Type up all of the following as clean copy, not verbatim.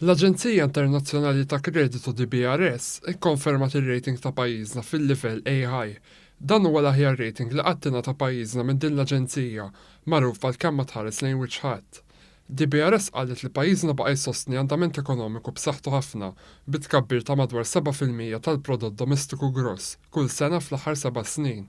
L-Aġenzija Internazzjonali ta' Kreditu DBRS ikkonfermat ir-rating ta' pajjiżna fil-livell A-high. Dan huwa l-aħjar rating li qatt tingħata pajjiżna minn din l-aġenzija, magħrufa l kemm ma tħares lejn wiċċ ħadd. DBRS qalet li pajjiżna baqa' jsostni andament ekonomiku b'saħħtu ħafna bit-tkabbir ta' madwar 7% tal-prodott domestiku gross kull sena fl-aħħar 7 snin.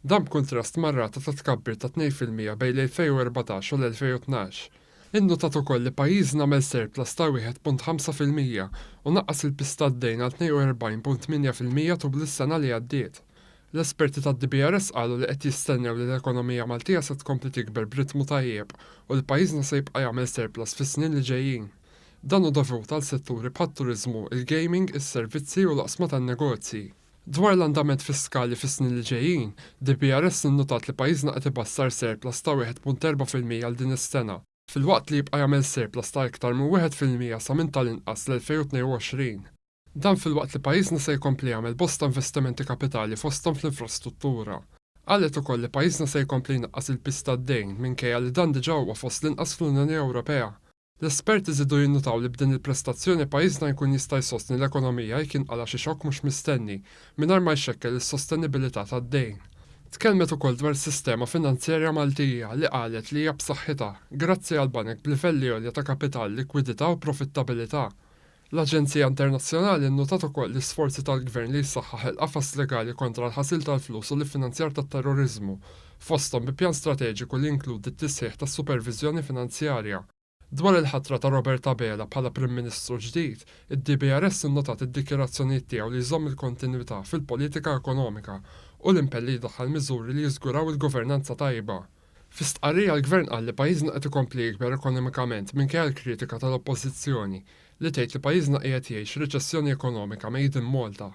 Dan b'kuntrast mar-rata ta' tkabbir ta' 2% bejn l-2014 u l-2012. Innotat ukoll li pajjiżna għamel surplus ta' 1.5% u naqqas il-pista d-dejn għal 42.8% tubl is-sena li għaddiet. L-esperti tad-DBRS qalu li qed jistennew li l-ekonomija Maltija se tkompli tikber b'ritmu tajjeb u li pajjiżna se jibqa' jagħmel surplus fis-snin li ġejjin. Dan hu dovut għal setturi bħat-turiżmu, il-gaming, is-servizzi u l-oqsma tan-negozji. Dwar l-andament fiskali fis-snin li ġejjin, DBRS innotat li pajjiżna qed ibassar surplus ta' 1.4% għal din is-sena. Fil-waqt li jibqa' jagħmel surplus ta' iktar minn 1% sa minn tal-inqas l-2022. Dan fil-waqt li pajjiżna se jkompli jagħmel bosta investimenti kapitali fosthom fl-infrastruttura. Qalet ukoll li pajjiżna se jkompli jnaqqas il-pista d-dejn minkejja li dan diġà huwa fost l-inqas fl-Unjoni Ewropea. L-esperti żidu jinnutaw li b'din il-prestazzjoni pajjiżna jkun jista' jsostni l-ekonomija jekk inqala xi xokk mhux mistenni mingħajr ma jxekkel is-sostenibilità tad-dejn. Tkellmet ukoll dwar is-sistema finanzjarja Maltija li qalet li hija b'saħħitha grazzi għal banek b'livelli għolja ta' kapital, likwidità u profittabilità. L-Aġenzija Internazzjonali nnotat ukoll l-isforzi tal-Gvern li jsaħħaħ il-qafas legali kontra l-ħasil tal-flus u l-finanzjar tat-terrorizmu, fosthom bi pjan strateġiku li jinkludi t-tisħiħ tas-supervizjoni finanzjarja. Dwar il-ħatra ta' Robert Abela bħala Prim Ministru ġdid, id-DBRS innotat id-dikjarazzjonijiet tiegħu li jżomm il-kontinwità fil-politika ekonomika u l-impelli jdaħħal miżuri li jiżguraw il-governanza tajba. Fi-stqarrija l-Gvern qal li pajjiżna qed ikompli jikber ekonomikament minkejja l-kritika tal-Oppożizzjoni li tgħid li pajjiżna qiegħed jgħix riċessjoni ekonomika made in Malta.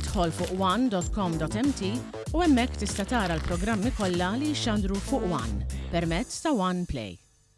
Idħol fuq one.com.mt u hemmhekk tista' tara l-programmi kollha li jxandru fuq One permezz ta' One Play.